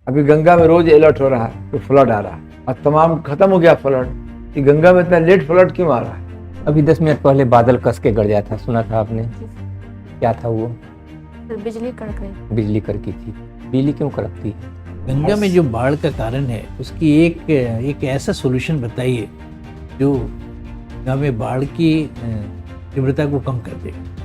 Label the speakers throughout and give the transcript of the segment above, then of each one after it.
Speaker 1: अभी गंगा में रोज अलर्ट हो रहा है तो फ्लड आ रहा है, और तमाम खत्म हो गया फ्लड। कि गंगा में इतना लेट फ्लड क्यों आ रहा है?
Speaker 2: अभी 10 मिनट पहले बादल कस के गरजा था, सुना था आपने? क्या था वो?
Speaker 3: बिजली कड़क गई।
Speaker 2: बिजली कड़की थी। बिजली क्यों कड़कती है?
Speaker 4: गंगा में जो बाढ़ का कारण है उसकी एक ऐसा सॉल्यूशन बताइए जो गंगा में बाढ़ की तीव्रता को कम कर दे।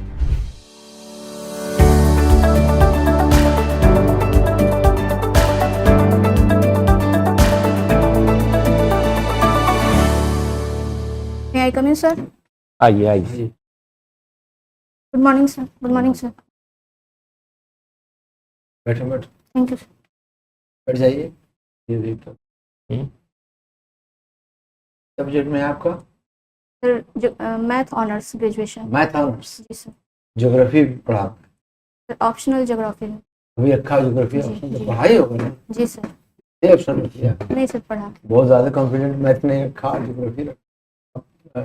Speaker 3: May I come in, sir?
Speaker 2: आइए आइए।
Speaker 3: Good morning, sir. Good morning, sir.
Speaker 1: बैठो बैठो,
Speaker 3: Thank you, sir.
Speaker 1: बैठ जाइए। ये देखो सब्जेक्ट में है आपका
Speaker 3: Sir, math honors graduation.
Speaker 1: Maths honours,
Speaker 3: जी sir.
Speaker 1: ज्योग्राफी पढ़ा।
Speaker 3: Sir, optional geography.
Speaker 1: अभी रखा ज्योग्राफी
Speaker 3: जी,
Speaker 1: ऑप्शन, तो
Speaker 3: जी।
Speaker 1: पढ़ाई होगा ना,
Speaker 3: जी sir.
Speaker 1: ये ऑप्शन रखिए।
Speaker 3: नहीं सर पढ़ा।
Speaker 1: बहुत ज्यादा कॉन्फिडेंट मैथ नहीं रखा, ज्योग्राफी रखा।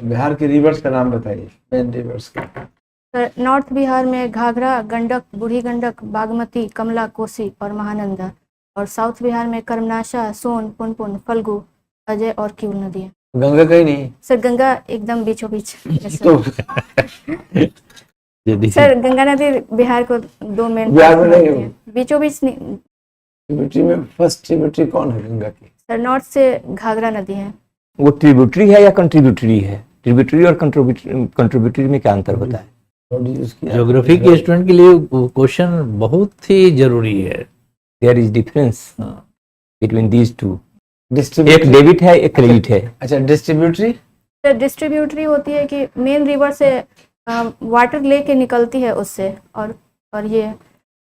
Speaker 1: बिहार के रिवर्स का नाम बताइए, मेन रिवर्स का।
Speaker 3: सर, नॉर्थ बिहार में घाघरा, गंडक, बूढ़ी गंडक, बागमती, कमला, कोसी और महानंदा। और साउथ बिहार में कर्मनाशा, सोन, पुनपुन, फल्गु, अजय और क्यूल नदियाँ।
Speaker 1: गंगा कहीं नहीं
Speaker 3: सर गंगा एकदम बीचों बीच है
Speaker 1: तो
Speaker 3: सर। सर गंगा नदी बिहार को दो मेन
Speaker 1: बिहार में नहीं है।
Speaker 3: बीचों बीच नहीं।
Speaker 1: ट्रिब्यूटरी में फर्स्ट ट्रिब्यूटरी कौन है गंगा की?
Speaker 3: सर नॉर्थ से घाघरा नदी है।
Speaker 2: वो ट्रिब्यूटरी है या कंट्रीब्यूटरी है? ट्रिब्यूटरी और कंट्रीब्यूटरी में क्या अंतर होता है?
Speaker 4: ज्योग्राफी के स्टूडेंट के लिए क्वेश्चन बहुत ही जरूरी है।
Speaker 2: There is difference between these two. एक
Speaker 1: डिस्ट्रीब्यूटरी,
Speaker 2: डेबिट है, एक क्रेडिट है।
Speaker 1: अच्छा डिस्ट्रीब्यूटरी
Speaker 3: सर डिस्ट्रीब्यूटरी होती है कि मेन रिवर से वाटर लेके निकलती है उससे, और ये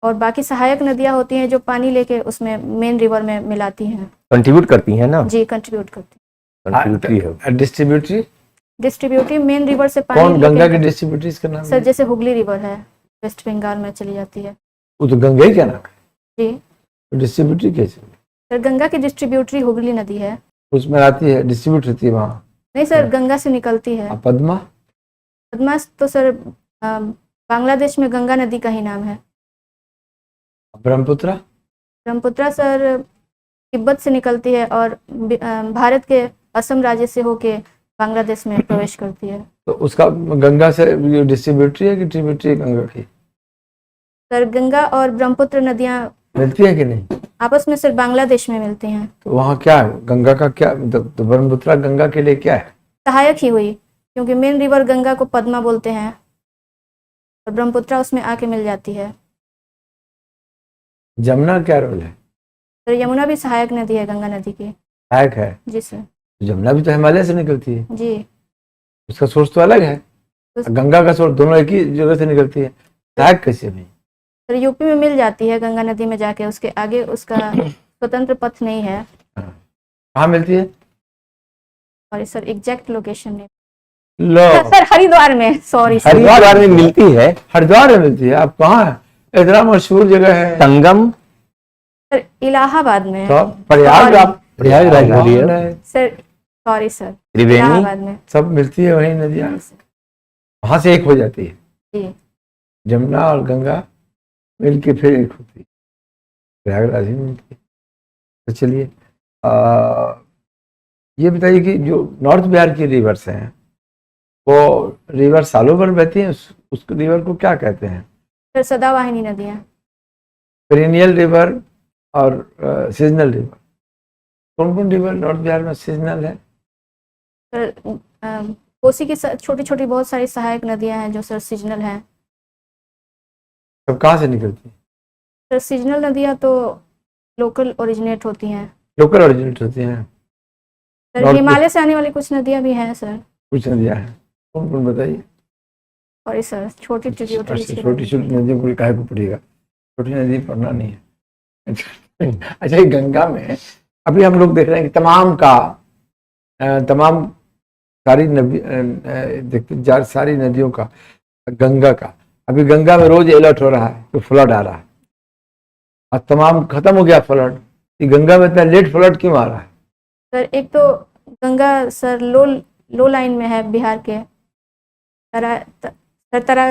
Speaker 3: और बाकी सहायक नदियाँ होती हैं जो पानी लेके उसमें मेन रिवर में मिलाती हैं।
Speaker 2: कंट्रीब्यूट करती है ना?
Speaker 3: जी कंट्रीब्यूट करती
Speaker 2: कंट्रीब्यूटरी है।
Speaker 1: डिस्ट्रीब्यूटरी
Speaker 3: है। डिस्ट्रीब्यूटरी मेन रिवर से पानी
Speaker 1: कौन? गंगा
Speaker 3: लेके-
Speaker 1: की डिस्ट्रीब्यूटरी का नाम
Speaker 3: सर
Speaker 1: है?
Speaker 3: जैसे हुगली रिवर है, वेस्ट बंगाल में चली जाती है।
Speaker 1: वो तो गंगा ही क्या नाम है?
Speaker 3: जी
Speaker 1: तो डिस्ट्रीब्यूटरी कैसे?
Speaker 3: सर गंगा की डिस्ट्रीब्यूटरी हुगली नदी है।
Speaker 1: उसमें आती है, डिस्ट्रीब्यूट होती है वहाँ।
Speaker 3: नहीं सर गंगा से निकलती है।
Speaker 1: पद्मा?
Speaker 3: पद्मा तो सर बांग्लादेश में गंगा नदी का ही नाम है।
Speaker 1: ब्रह्मपुत्रा?
Speaker 3: ब्रह्मपुत्रा सर तिब्बत से निकलती है और भारत के असम राज्य से होके बांग्लादेश में प्रवेश करती है।
Speaker 1: तो उसका गंगा से डिस्ट्रीब्यूटरी है कि ट्रिब्यूटरी गंगा की?
Speaker 3: सर गंगा और ब्रह्मपुत्र नदियाँ
Speaker 1: मिलती है कि नहीं?
Speaker 3: आपस में सर बांग्लादेश में मिलती हैं।
Speaker 1: तो वहाँ क्या है गंगा का क्या मतलब? तो ब्रह्मपुत्रा गंगा के लिए क्या है?
Speaker 3: सहायक ही हुई, क्योंकि मेन रिवर गंगा को पद्मा बोलते हैं और ब्रह्मपुत्रा उसमें आके मिल जाती है।
Speaker 1: जमुना क्या रोल है?
Speaker 3: सर यमुना भी सहायक नदी है गंगा नदी की।
Speaker 1: सहायक है।
Speaker 3: जी सर।
Speaker 1: जमुना भी तो हिमालय से निकलती है,
Speaker 3: जी
Speaker 1: उसका सोर्स तो अलग है।
Speaker 3: तो-
Speaker 1: गंगा का सोर्स दोनों एक ही जगह से निकलती है, सहायक कैसे नहीं?
Speaker 3: सर यूपी में मिल जाती है गंगा नदी में जाके, उसके आगे उसका स्वतंत्र पथ नहीं है।
Speaker 1: कहाँ मिलती है?
Speaker 3: और सर एग्जैक्ट लोकेशन नहीं।
Speaker 1: लो,
Speaker 3: सर हरिद्वार में, सॉरी सर।
Speaker 2: हरिद्वार में मिलती है।
Speaker 1: हरिद्वार में मिलती है। आप कहाँ है? इतना मशहूर जगह है।
Speaker 2: संगम
Speaker 3: सर इलाहाबाद में है।
Speaker 1: तो प्रयाग, आप
Speaker 4: प्रयागराज वाली है।
Speaker 1: है।
Speaker 3: सर सॉरी सर,
Speaker 2: त्रिवेणी
Speaker 3: इलाहाबाद में।
Speaker 1: सब मिलती है वही नदियाँ, वहां से एक हो जाती है।
Speaker 3: जी
Speaker 1: जमुना और गंगा मिल के फिर एक होती है, प्रयागराज ही मिलती है। तो चलिए ये बताइए कि जो नॉर्थ बिहार की रिवर्स हैं वो रिवर सालों भर बहती हैं, उस रिवर को क्या कहते हैं?
Speaker 3: सर सदावाहिनी नदियाँ।
Speaker 1: पेरिनियल रिवर और सीजनल रिवर। कौन कौन रिवर नॉर्थ बिहार में सीजनल है?
Speaker 3: सर कोसी की छोटी छोटी बहुत सारी सहायक नदियाँ हैं जो सर सीजनल हैं।
Speaker 1: सब कहाँ से निकलती हैं?
Speaker 3: सर सीजनल नदियाँ तो लोकल ओरिजिनेट होती हैं।
Speaker 1: लोकल ओरिजिनेट होती हैं।
Speaker 3: सर
Speaker 1: North-
Speaker 3: हिमालय से आने वाली कुछ नदियाँ भी हैं सर।
Speaker 1: कुछ नदियाँ हैं, कौन कौन बताइए?
Speaker 3: सॉरी सर, छोटी ट्रिब्यूटरीज
Speaker 1: अच्छा,
Speaker 3: की
Speaker 1: छोटी छोटी नदियों को काहे को पड़ेगा? छोटी नदी पढ़ना नहीं है। अच्छा ये गंगा में अभी हम लोग देख रहे हैं कि तमाम सारी नदी देखते जा सारी नदियों का, गंगा का अभी गंगा में रोज अलर्ट हो रहा है तो फ्लड आ रहा है, और तमाम खत्म हो गया फ्लड। कि गंगा में इतना लेट फ्लड क्यों आ रहा है?
Speaker 3: सर एक तो गंगा सर लो लाइन में है बिहार के।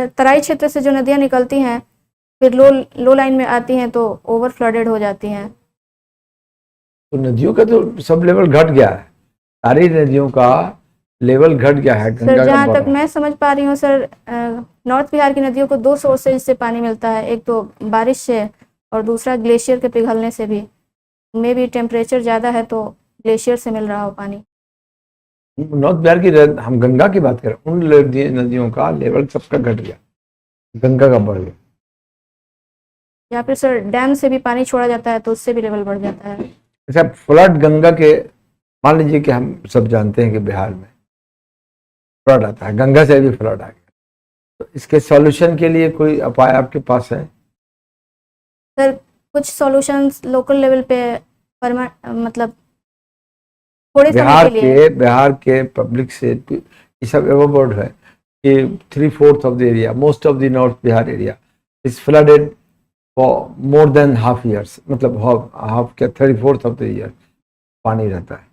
Speaker 3: तराई क्षेत्र से जो नदियाँ निकलती हैं फिर लो लाइन में आती हैं तो ओवर फ्लडेड हो जाती हैं।
Speaker 1: तो नदियों का तो सब लेवल घट गया है, सारी नदियों का लेवल घट गया है, गंगा
Speaker 3: सर
Speaker 1: का
Speaker 3: जहाँ
Speaker 1: बढ़
Speaker 3: तक
Speaker 1: रहा है।
Speaker 3: मैं समझ पा रही हूँ सर, नॉर्थ बिहार की नदियों को दो सोर्सेज से पानी मिलता है, एक तो बारिश से और दूसरा ग्लेशियर के पिघलने से भी। में भी टेम्परेचर ज़्यादा है तो ग्लेशियर से मिल रहा हो पानी।
Speaker 1: नॉर्थ बिहार की हम गंगा की बात करें, उन नदियों का लेवल सबका घट गया, गंगा का बढ़ गया।
Speaker 3: या फिर सर डैम से भी पानी छोड़ा जाता है तो उससे भी लेवल बढ़ जाता है।
Speaker 1: अच्छा, फ्लड गंगा के, मान लीजिए कि हम सब जानते हैं कि बिहार में फ्लड आता है, गंगा से भी फ्लड आ गया, तो इसके सॉल्यूशन के लिए कोई उपाय आपके पास है?
Speaker 3: सर कुछ सॉल्यूशंस लोकल लेवल पे मतलब थोड़े समय के लिए।
Speaker 1: बिहार के पब्लिक से ये सब एवरबोर्ड है कि 3/4 of the area, most of the north Bihar area is flooded for more than half years, मतलब हाफ क्या 3/4 ऑफ द ईयर पानी रहता है,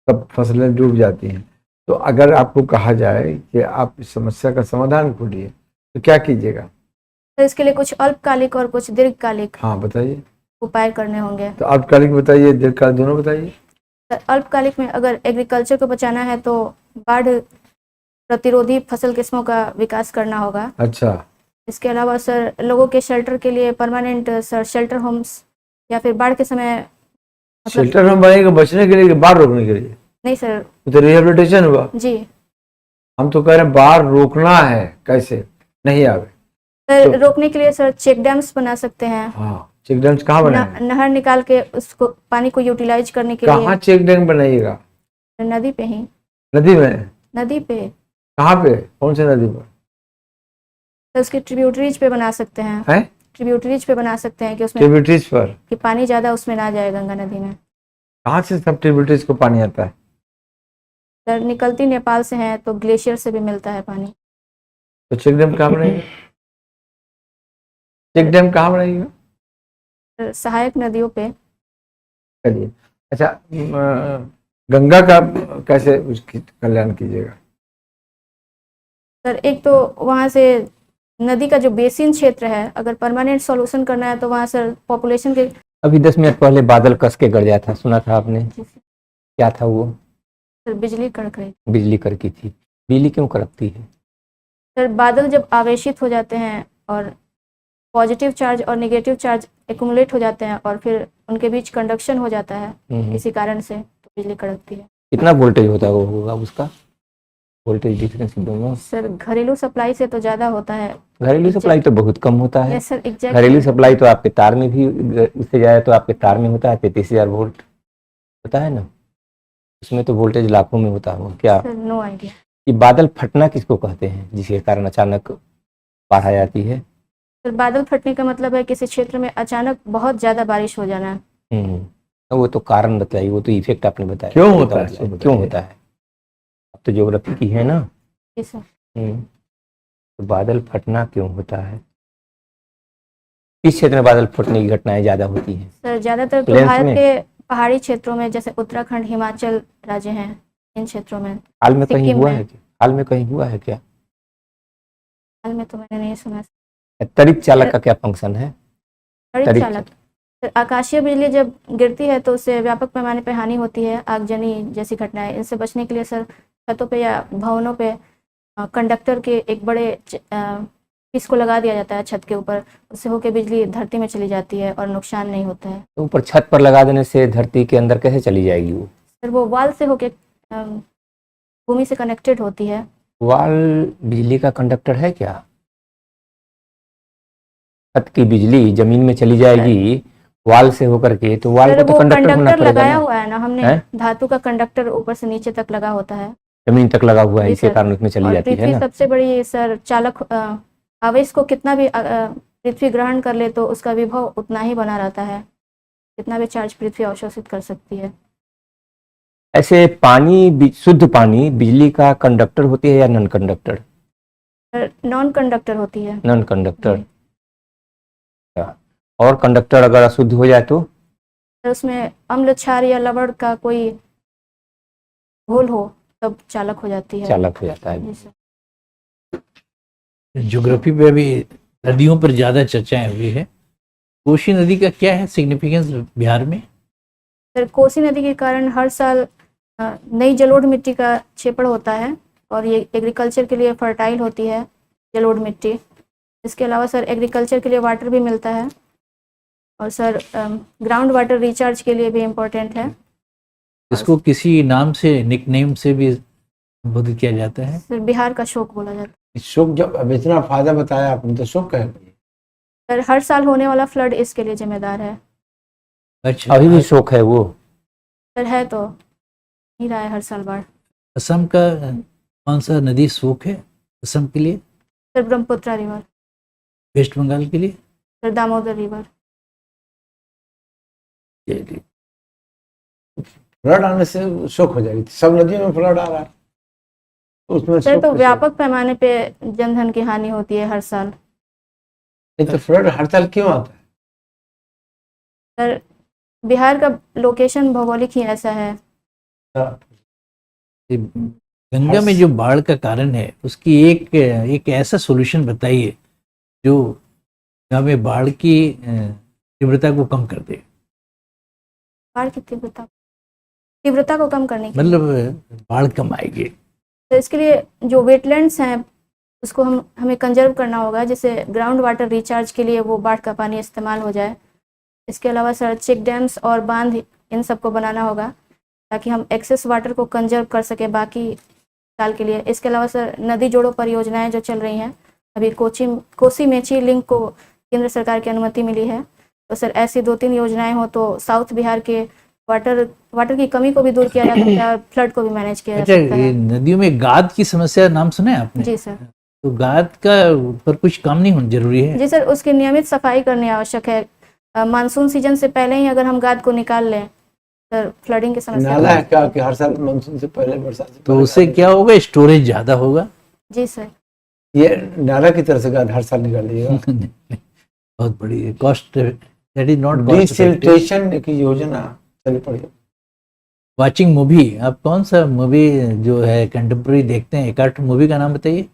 Speaker 1: सब फसलें डूब जाती हैं। तो अगर आपको कहा जाए कि आप इस समस्या का समाधान ढूंढिए तो क्या कीजिएगा?
Speaker 3: तो इसके लिए कुछ अल्पकालिक और कुछ दीर्घकालिक
Speaker 1: हाँ बताइए।
Speaker 3: उपाय करने होंगे।
Speaker 1: तो अल्पकालिक बताइए, दीर्घकालिक दोनों बताइए।
Speaker 3: सर अल्पकालिक में अगर एग्रीकल्चर को बचाना है तो बाढ़ प्रतिरोधी फसल किस्मों का विकास करना होगा।
Speaker 1: अच्छा,
Speaker 3: इसके अलावा सर लोगों के शेल्टर के लिए परमानेंट सर शेल्टर होम्स, या फिर बाढ़ के समय मतलब
Speaker 1: शेल्टर होम बनेगा बचने के लिए कि बाढ़ रोकने के लिए?
Speaker 3: नहीं सर।
Speaker 1: वो तो रिहेबिलिटेशन हुआ।
Speaker 3: जी
Speaker 1: हम तो कह रहे हैं बाढ़ रोकना है, कैसे नहीं आवे?
Speaker 3: सर
Speaker 1: तो-
Speaker 3: रोकने के लिए सर चेक डैम्स बना सकते हैं।
Speaker 1: हाँ, चेक डैम्स कहाँ बनाएंगे?
Speaker 3: नहर निकाल के उसको पानी को यूटिलाइज करने के
Speaker 1: कहाँ चेक डैम बनाइएगा?
Speaker 3: लिए नदी पे ही।
Speaker 1: नदी में?
Speaker 3: नदी पे
Speaker 1: कहाँ पे, कौन से नदी पर
Speaker 3: तो उसके ट्रिब्यूटरीज पे बना सकते हैं।
Speaker 1: है?
Speaker 3: ट्रिब्यूटरीज पे बना सकते हैं कि उसमें
Speaker 1: ट्रिब्यूटरीज पर?
Speaker 3: कि पानी ज़्यादा उसमें ना जाए गंगा नदी में।
Speaker 1: कहाँ से सब ट्रिब्यूटरीज को पानी आता है?
Speaker 3: सर निकलती नेपाल से है तो ग्लेशियर से भी मिलता है पानी।
Speaker 1: तो चेक डैम कहाँ बनाएगा? चेक डैम कहाँ बनाएगा?
Speaker 3: सर सहायक नदियों पे।
Speaker 1: चलिए, अच्छा, गंगा का कैसे उसकी कल्याण कीजिएगा?
Speaker 3: सर एक तो वहाँ से नदी का जो बेसिन क्षेत्र है, अगर परमानेंट सॉल्यूशन करना है तो वहाँ सर पॉपुलेशन के
Speaker 2: अभी 10 मिनट पहले बादल कस के गरजा था, सुना था आपने? क्या था वो?
Speaker 3: सर बिजली कड़क रही।
Speaker 2: बिजली कड़की थी। बिजली क्यों कड़कती है?
Speaker 3: सर बादल जब आवेशित हो जाते हैं और पॉजिटिव चार्ज और नेगेटिव चार्ज एक्युमुलेट हो जाते हैं और फिर उनके बीच कंडक्शन हो जाता है किसी कारण से, तो बिजली कड़कती है।
Speaker 2: कितना वोल्टेज होता होगा उसका? वोल्टेज डिफरेंस दोनों?
Speaker 3: सर घरेलू सप्लाई से तो ज़्यादा होता है।
Speaker 2: घरेलू सप्लाई तो बहुत कम होता है।
Speaker 3: Yes sir exact.
Speaker 2: घरेलू सप्लाई तो आपके तार में भी, उससे ज़्यादा तो आपके तार में होता है, 33,000 वोल्ट होता है ना, उसमें तो वोल्टेज लाखों में होता होगा। क्या
Speaker 3: सर नो आइडिया।
Speaker 2: ये बादल फटना किसको कहते हैं जिसके कारण अचानक बाढ़ आ जाती है?
Speaker 3: सर बादल फटने का मतलब है किसी क्षेत्र में अचानक बहुत ज़्यादा बारिश हो जाना।
Speaker 2: तो वो तो कारण बताइए, वो तो इफेक्ट आपने बताया
Speaker 1: क्यों होता है?
Speaker 2: बताइए, क्यों होता है? अब तो ज्योग्राफी की है ना।
Speaker 3: जी सर।
Speaker 2: तो बादल फटना क्यों होता है? किस क्षेत्र में बादल फटने की घटनाएं ज्यादा होती हैं?
Speaker 3: सर ज़्यादातर तो
Speaker 2: प्लेन्स
Speaker 3: भारत
Speaker 2: में?
Speaker 3: के पहाड़ी क्षेत्रों में, जैसे उत्तराखंड हिमाचल राज्य हैं, इन क्षेत्रों में।
Speaker 2: हाल में कहीं
Speaker 3: सिक्किम
Speaker 2: हुआ
Speaker 3: में।
Speaker 2: है क्या? हाल में कहीं हुआ है क्या?
Speaker 3: हाल में तो मैंने नहीं सुना।
Speaker 2: तरिक चालक का क्या फंक्शन है?
Speaker 3: तड़ित
Speaker 2: तड़ित
Speaker 3: चालक सर आकाशीय बिजली जब गिरती है तो उससे व्यापक पैमाने पर हानि होती है, आगजनी जैसी घटनाएं। इनसे बचने के लिए सर छतों पे या भवनों पे कंडक्टर के एक बड़े पीस को लगा दिया जाता है छत के ऊपर, उससे होकर बिजली धरती में चली जाती है और नुकसान नहीं होता है।
Speaker 2: तो ऊपर छत पर लगा देने से धरती के अंदर कैसे चली जाएगी वो?
Speaker 3: सर वो वाल से होके भूमि से कनेक्टेड होती है।
Speaker 2: वाल बिजली का कंडक्टर है क्या? छत की बिजली जमीन में चली जाएगी वाल से होकर के, तो वाल
Speaker 3: सर
Speaker 2: को तो
Speaker 3: वो
Speaker 2: कंडक्टर होना
Speaker 3: कंडक्टर
Speaker 2: पड़ेगा
Speaker 3: लगाया
Speaker 2: ना।
Speaker 3: हुआ है ना हमने,
Speaker 2: है?
Speaker 3: धातु का कंडक्टर ऊपर से नीचे तक लगा होता है,
Speaker 2: जमीन तक लगा हुआ है,
Speaker 3: जी
Speaker 2: इसके
Speaker 3: सर।
Speaker 2: कारण उसमें चली
Speaker 3: और
Speaker 2: जाती है
Speaker 3: पृथ्वी
Speaker 2: ना।
Speaker 3: सबसे बड़ी सर चालक आवेश को कितना भी पृथ्वी ग्रहण कर ले तो उसका विभव उतना ही बना रहता है, कितना भी चार्ज पृथ्वी अवशोषित कर सकती है।
Speaker 2: ऐसे पानी, शुद्ध पानी बिजली का कंडक्टर होती है या नॉन कंडक्टर?
Speaker 3: नॉन कंडक्टर होती है।
Speaker 2: Non conductor.
Speaker 3: जी।
Speaker 2: और कंडक्टर अगर अशुद्ध हो जाए तो?
Speaker 3: सर उसमें अम्ल क्षार या लवण का कोई घोल हो तब चालक हो जाती है।
Speaker 2: चालक हो जाता है।
Speaker 3: जी सर।
Speaker 4: ज्योग्राफी पे अभी नदियों पर ज़्यादा चर्चाएं हुई है। कोशी नदी का क्या है सिग्निफिकेंस बिहार में?
Speaker 3: सर कोसी नदी के कारण हर साल नई जलोढ़ मिट्टी का क्षेपण होता है और ये एग्रीकल्चर के लिए फर्टाइल होती है जलोढ़ मिट्टी। इसके अलावा सर एग्रीकल्चर के लिए वाटर भी मिलता है और सर ग्राउंड वाटर रिचार्ज के लिए भी इम्पोर्टेंट है।
Speaker 4: इसको किसी नाम से, निकनेम से भी संबोधित किया जाता है।
Speaker 3: सर बिहार का शोक बोला जाता है।
Speaker 1: शोक, जब अब इतना फायदा बताया आपने तो शोक है।
Speaker 3: सर हर साल होने वाला फ्लड इसके लिए जिम्मेदार है।
Speaker 4: अच्छा,
Speaker 2: अभी भी शौक है वो?
Speaker 3: सर है तो नहीं रहा है हर साल बाढ़।
Speaker 4: असम का कौन सा नदी शोक है असम के लिए?
Speaker 3: Sir Brahmaputra river.
Speaker 4: वेस्ट बंगाल के लिए?
Speaker 3: Sir Damodar river.
Speaker 1: फ्लड आने से शोक हो जाएगी, सब नदियों में फ्लड आ रहा है तो उसमें
Speaker 3: सर
Speaker 1: शोक
Speaker 3: तो
Speaker 1: कैसे?
Speaker 3: व्यापक पैमाने पे जनधन की हानि होती है हर साल।
Speaker 1: नहीं तो फ्लड हर साल क्यों आता है?
Speaker 3: सर बिहार का लोकेशन भौगोलिक ही ऐसा है।
Speaker 4: ये गंगा में जो बाढ़ का कारण है उसकी एक ऐसा सॉल्यूशन बताइए जो गंगा में बाढ़ की तीव्रता को कम कर दे।
Speaker 3: बाढ़ की तीव्रता को कम करने के लिए
Speaker 4: मतलब बाढ़ कम आएगी।
Speaker 3: तो इसके लिए जो वेटलैंड्स हैं उसको हमें कंजर्व करना होगा, जिससे ग्राउंड वाटर रिचार्ज के लिए वो बाढ़ का पानी इस्तेमाल हो जाए। इसके अलावा सर चेक डैम्स और बांध इन सबको बनाना होगा ताकि हम एक्सेस वाटर को कंजर्व कर सके बाकी साल के लिए। इसके अलावा सर नदी जोड़ो परियोजनाएं जो चल रही हैं, अभी कोसी मेची लिंक को केंद्र सरकार की अनुमति मिली है, तो सर ऐसी 2-3 योजनाएं हो तो साउथ बिहार के वाटर की कमी को भी दूर किया जा सकता है और फ्लड को भी मैनेज किया जा
Speaker 4: अच्छा,
Speaker 3: सकता
Speaker 4: ये
Speaker 3: है।
Speaker 4: नदियों में गाद की समस्या नाम सुना है आपने?
Speaker 3: जी सर।
Speaker 4: तो गाद का पर कुछ काम नहीं होना जरूरी है?
Speaker 3: जी सर, उसकी नियमित सफाई करनी आवश्यक है। मानसून सीजन से पहले ही अगर हम गाद को निकाल लें सर फ्लडिंग की समस्या
Speaker 1: नाला है क्या कि हर साल मानसून से पहले, बरसात से
Speaker 4: तो
Speaker 1: पहले
Speaker 4: उससे क्या होगा, स्टोरेज ज्यादा होगा।
Speaker 3: जी सर।
Speaker 1: ये नाला की तरह से गाद हर साल निकालिएगा।
Speaker 4: बहुत बड़ी cost, that is not cost.
Speaker 1: Desiltation की योजना चली पड़ी।
Speaker 4: वाचिंग मूवी, आप कौन सा मूवी जो है कंटेम्प्रेरी देखते हैं? एक आध मूवी का नाम बताइए।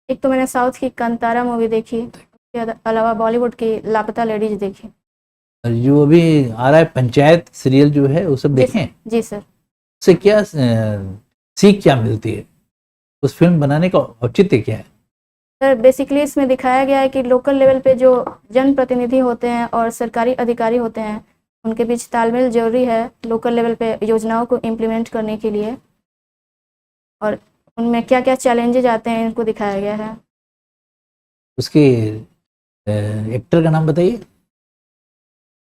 Speaker 3: एक तो मैंने साउथ की कांतारा मूवी देखी, उसके अलावा बॉलीवुड की लापता लेडीज देखी।
Speaker 4: और जो अभी आ रहा है पंचायत सीरियल जो है वो सब देखें?
Speaker 3: जी सर।
Speaker 4: उससे क्या सीख क्या मिलती है? उस फिल्म बनाने का औचित्य क्या है?
Speaker 3: सर बेसिकली इसमें दिखाया गया है कि लोकल लेवल पे जो जनप्रतिनिधि होते हैं और सरकारी अधिकारी होते हैं उनके बीच तालमेल जरूरी है लोकल लेवल पे योजनाओं को इम्प्लीमेंट करने के लिए, और उनमें क्या क्या चैलेंजेज आते हैं इनको दिखाया गया है।
Speaker 4: उसके एक्टर का नाम बताइए।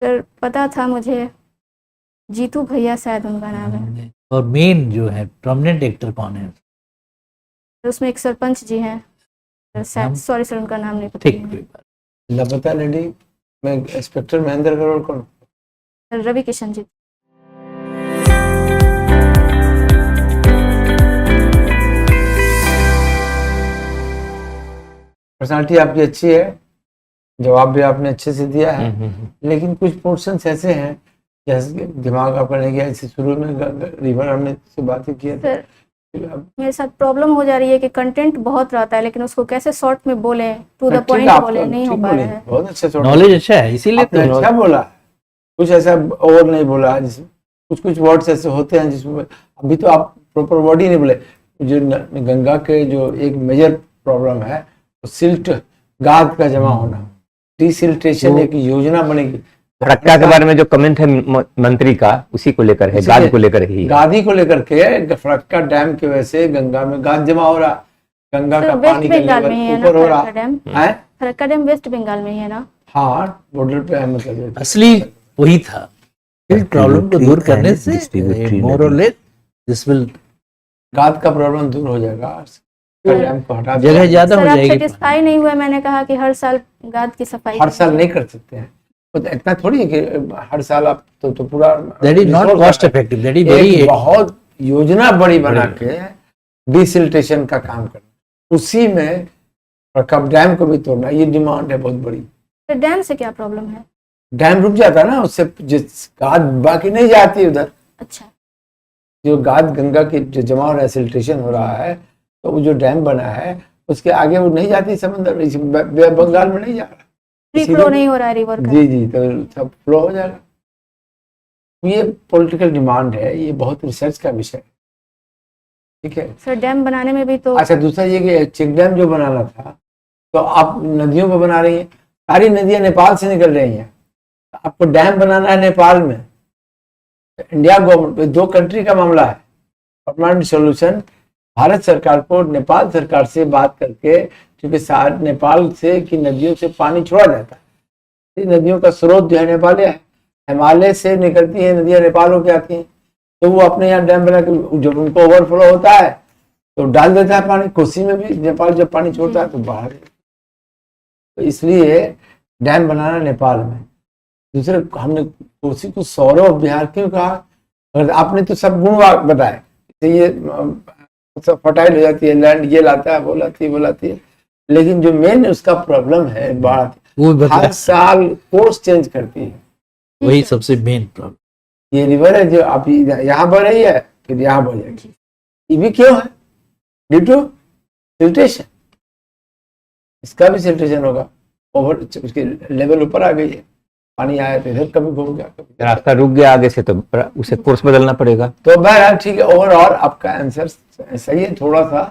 Speaker 3: सर पता था मुझे, जीतू भैया शायद उनका नाम है।
Speaker 4: और मेन जो है प्रोमिनेंट एक्टर कौन है?
Speaker 3: तो उसमें एक सरपंच जी हैं शायद,
Speaker 4: नाम?
Speaker 3: सॉरी सर उनका नाम नहीं पता
Speaker 4: ठीक,
Speaker 3: मुझे।
Speaker 4: कोई बात।
Speaker 1: लापता लेडी में इंस्पेक्टर महेंद्र अग्रवाल कौन?
Speaker 3: सर रवि किशन जी।
Speaker 1: पर्सनालिटी आपकी अच्छी है, जवाब भी आपने अच्छे से दिया है, लेकिन कुछ पोर्शंस ऐसे हैं जैसे कि दिमाग आपका नहीं गया। इसे शुरू में रिवर हमने से बातें की है।
Speaker 3: सर मेरे साथ प्रॉब्लम हो जा रही है कि कंटेंट बहुत रहता है लेकिन उसको कैसे शॉर्ट में बोले, टू द पॉइंट बोले, नहीं हो पा रहा है।
Speaker 1: बहुत अच्छा
Speaker 4: नॉलेज अच्छा है इसीलिए तो
Speaker 1: आपने अच्छा बोला, कुछ ऐसा ओवर नहीं बोला। जिसमें कुछ वर्ड्स ऐसे होते हैं जिसमें अभी तो आप प्रॉपर वर्ड ही नहीं बोले। जो गंगा के जो एक मेजर प्रॉब्लम है वो सिल्ट, गाद का जमा होना, डिसिल्टेशन एक योजना बनेगी।
Speaker 2: फरक्का के बारे में जो कमेंट है मंत्री का, उसी को लेकर है, गाद को लेकर ही।
Speaker 1: गादी को लेकर के फरक्का डैम की वजह से गंगा में गाद जमा हो रहा, गंगा का पानी का लेवल ऊपर हो रहा है।
Speaker 3: फरक्का डैम वेस्ट बंगाल में ही है ना?
Speaker 1: हाँ, बॉर्डर पे है। मतलब
Speaker 4: असली वही था। इस प्रॉब्लम को दूर करने से मोर और लेस दिस विल,
Speaker 1: गाद का प्रॉब्लम दूर हो जाएगा। डैम को हटा दिया।
Speaker 4: जगह ज्यादा हो
Speaker 3: सर आप
Speaker 4: जाएगी।
Speaker 3: सेटिस्फाई नहीं हुए, मैंने कहा कि हर साल गाद की सफाई
Speaker 1: हर साल नहीं कर सकते हैं, तो इतना थोड़ी है कि हर साल आप तो पूरा।
Speaker 4: That is not cost effective, that is very
Speaker 1: बहुत योजना बड़ी बना के डिसिल्टेशन का काम करना, उसी में कब डैम को भी तोड़ना, ये डिमांड है बहुत बड़ी।
Speaker 3: तो डैम से क्या प्रॉब्लम है?
Speaker 1: डैम रुक जाता है ना, उससे जिस गाद बाकी नहीं जाती उधर।
Speaker 3: अच्छा,
Speaker 1: जो गाद गंगा की जो जमा हो रहा है, सिल्टेशन हो रहा है, तो वो जो डैम बना है उसके आगे वो नहीं जाती समंदर में, बंगाल में नहीं जा रहा,
Speaker 3: फ्री फ्लो नहीं हो रहा है रिवर का।
Speaker 1: जी जी, तो सब फ्लो हो जाएगा। ये पॉलिटिकल डिमांड है, ये बहुत रिसर्च का विषय है, ठीक है।
Speaker 3: सर डैम बनाने में भी तो
Speaker 1: अच्छा, दूसरा ये कि चेक डैम जो बनाना था तो आप नदियों पे बना रही हैं, सारी नदियां नेपाल से निकल रही हैं, आपको डैम बनाना है नेपाल में। इंडिया गवर्नमेंट, दो कंट्री का मामला है। परमानेंट सोल्यूशन भारत सरकार को नेपाल सरकार से बात करके, क्योंकि नेपाल से की नदियों से पानी छोड़ा जाता है, नदियों का स्रोत जो है नेपाल है, हिमालय से निकलती है नदियां नेपाल होके आती हैं, तो वो अपने यहाँ डैम बना के जब उनको ओवरफ्लो होता है तो डाल देता है पानी। कोसी में भी नेपाल जब पानी छोड़ता है तो बाहर, तो इसलिए डैम बनाना नेपाल में। दूसरे, हमने कोसी को सौरव बिहार क्यों कहा? और आपने तो सब गुण बताए, ये सब फर्टाइल हो जाती है लैंड, ये लाता है, वो लाती है, लेकिन जो मेन उसका प्रॉब्लम है बाढ़,
Speaker 4: वो बता
Speaker 1: हर साल कोर्स चेंज करती है।
Speaker 4: वही सबसे मेन प्रॉब्लम।
Speaker 1: ये रिवर है जो आप यहाँ बह रही है, फिर यहाँ बह जाएगी, ये भी क्यों है? Due to siltation. इसका भी सिल्टेशन होगा, ओवर उसकी लेवल ऊपर आ गई है, पानी आया तो इधर कभी घूम गया, कभी
Speaker 2: रास्ता रुक गया आगे से, तो उसे कोर्स बदलना पड़ेगा।
Speaker 1: तो बहरहाल ठीक है, ओवरऑल आपका आंसर सही है, थोड़ा सा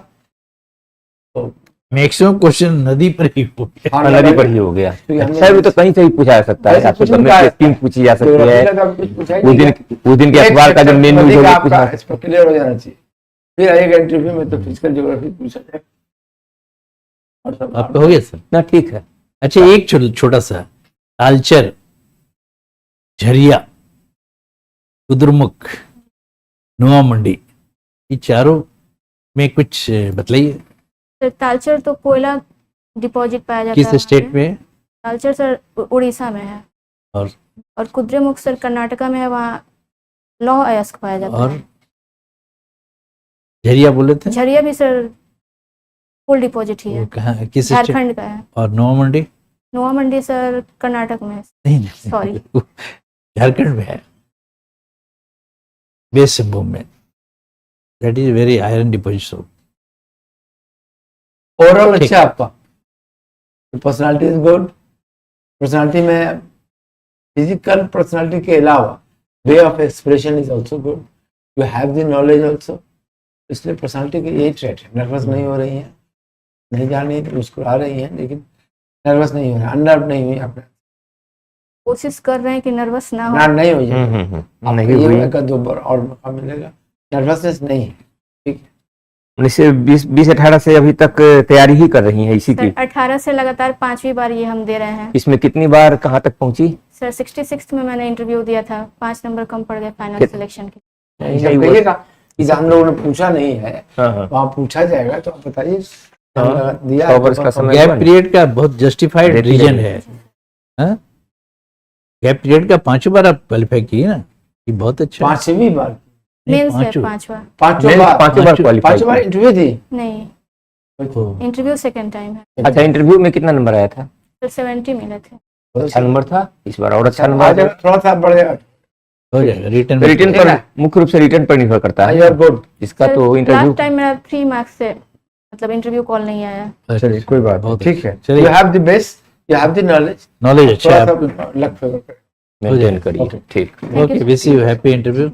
Speaker 1: तो
Speaker 4: मैक्सिमम क्वेश्चन नदी पर ही हो गया।
Speaker 1: हाँ,
Speaker 2: नदी पर ही हो गया।
Speaker 1: क्योंकि हमने-
Speaker 2: अच्छा, भी तो कहीं से भी पूछा जा सकता है,
Speaker 1: ऐसे
Speaker 2: आपसे
Speaker 1: कुछ नहीं
Speaker 2: गवर्नमेंट
Speaker 1: कहा
Speaker 2: की
Speaker 1: है।
Speaker 2: स्कीम पूछी जा सकती है,
Speaker 1: तो आप कुछ पूछा ही
Speaker 2: उस
Speaker 1: नहीं
Speaker 2: दिन के अखबार का जो मेन न्यूज
Speaker 1: नदी का
Speaker 2: है
Speaker 1: आपका इस पर क्लियर हो जाना चाहिए, फिर आएगा इंटरव्यू में तो फिजिकल ज्योग्राफी पूछा जाएगा और सब
Speaker 4: आपका हो गया सर?
Speaker 2: ना, ठीक है।
Speaker 4: अच्छा, एक छोटा सा तालचर, झरिया, कुद्रमुख, नुआ मंडी, ये चारों में कुछ बतलाइए।
Speaker 3: सर तालचर तो कोयला डिपॉजिट पाया जाता
Speaker 4: किस
Speaker 3: है
Speaker 4: स्टेट
Speaker 3: वहाँ पे।
Speaker 4: में है?
Speaker 3: तालचर सर उड़ीसा में है, और कुद्रेमुख सर कर्नाटका में है, वहाँ लौह अयस्क पाया जाता
Speaker 4: और
Speaker 3: है।
Speaker 4: झरिया बोले थे?
Speaker 3: झरिया भी सर फुल डिपॉजिट ही
Speaker 4: वो
Speaker 3: है,
Speaker 4: कहाँ, किस स्टेट?
Speaker 3: झारखंड का है।
Speaker 4: और नुआ मंडी?
Speaker 3: नोआ मंडी सर कर्नाटक में है।
Speaker 4: नहीं,
Speaker 3: Sorry.
Speaker 4: झारखंड में है, वेस्ट सिंहभूम में। That is very iron deposit.
Speaker 1: Overall
Speaker 4: ठीक।
Speaker 1: अच्छा आपका पर्सनालिटी इज गुड। पर्सनालिटी में फिजिकल पर्सनालिटी के अलावा way of expression is also good, you have the knowledge also, इसलिए पर्सनालिटी के यही ट्रेट है। नर्वस नहीं हो रही हैं, नहीं जान रही, मुस्कुरा रही हैं, लेकिन नर्वस नहीं हो रहा, अननर्व नहीं हुई, आपने
Speaker 3: कोशिश कर रहे हैं कि नर्वस ना हो।
Speaker 1: ना नहीं हो जाए,
Speaker 2: नहीं
Speaker 1: ये
Speaker 2: हुई।
Speaker 1: का 2 बार और मौका मिलेगा। नर्वसनेस नहीं है, ठीक है।
Speaker 2: 19-18 से अभी तक तैयारी ही कर रही हैं इसी की।
Speaker 3: सर 18 से लगातार 5वीं बार ये हम दे रहे हैं।
Speaker 2: इसमें कितनी बार कहाँ तक पहुंची?
Speaker 3: सर 66 में मैंने इंटरव्यू दिया था, 5 नंबर कम पड़ गए फाइनल
Speaker 2: कित-
Speaker 3: सिलेक्शन के।
Speaker 2: नहीं,
Speaker 1: जब
Speaker 2: वो-
Speaker 1: कहिएगा कि हम लोगों ने पूछा नहीं है,
Speaker 2: हाँ, हाँ।
Speaker 1: वहाँ पूछा जाएगा तो आप बताइए।
Speaker 2: हाँ,
Speaker 1: दिया
Speaker 2: 100 वर्ष का समय
Speaker 4: गैप
Speaker 2: हुआ नहीं?
Speaker 4: पीरियड का बहुत जस्टिफाइड
Speaker 2: देती
Speaker 4: रीजन
Speaker 2: रही।
Speaker 4: है। हाँ? गैप पीरियड का 5 बार आप क्वालिफाई किए ना, ये बहुत अच्छा है।
Speaker 1: 5वीं बार,
Speaker 4: नहीं,
Speaker 3: मेंस है
Speaker 4: पांचों।
Speaker 3: 5वां।
Speaker 1: 5
Speaker 2: मैंने
Speaker 1: बार,
Speaker 2: 5 बार क्वालिफाई
Speaker 1: 5 बार इंटरव्यू दी।
Speaker 3: नहीं,
Speaker 4: ओ,
Speaker 3: इंटरव्यू सेकंड टाइम है।
Speaker 2: अच्छा, इंटरव्यू में कितना नंबर आया था?
Speaker 3: सर 70 मिले थे।
Speaker 2: अच्छा नंबर था, इस बार और अच्छा नंबर
Speaker 1: आ
Speaker 2: आ
Speaker 1: जाएगा, थोड़ा सा बढ़ जाएगा।
Speaker 4: हो जाएगा रिटर्न।
Speaker 2: रिटर्न
Speaker 1: ठीक
Speaker 2: पर,
Speaker 1: है।
Speaker 2: मुख्य रूप से रिटर्न पर निर्भर करता
Speaker 1: यू
Speaker 2: है,
Speaker 1: आर गुड।
Speaker 2: इसका तो इंटरव्यू।
Speaker 3: लास्ट टाइम मेरा 3 मार्क्स से मतलब इंटरव्यू कॉल नहीं आया।
Speaker 1: चलिए कोई बात नहीं,
Speaker 4: बहुत
Speaker 1: ठीक है।
Speaker 4: चलिए।
Speaker 1: You have the best, you have the knowledge,
Speaker 4: knowledge अच्छा
Speaker 1: थोड़ा
Speaker 4: है आपको।
Speaker 1: सा लक फेवर करें।
Speaker 2: मेंटेन करिए, ठीक।
Speaker 3: Thank you,
Speaker 4: okay,
Speaker 3: sir.
Speaker 4: Wish you happy interview.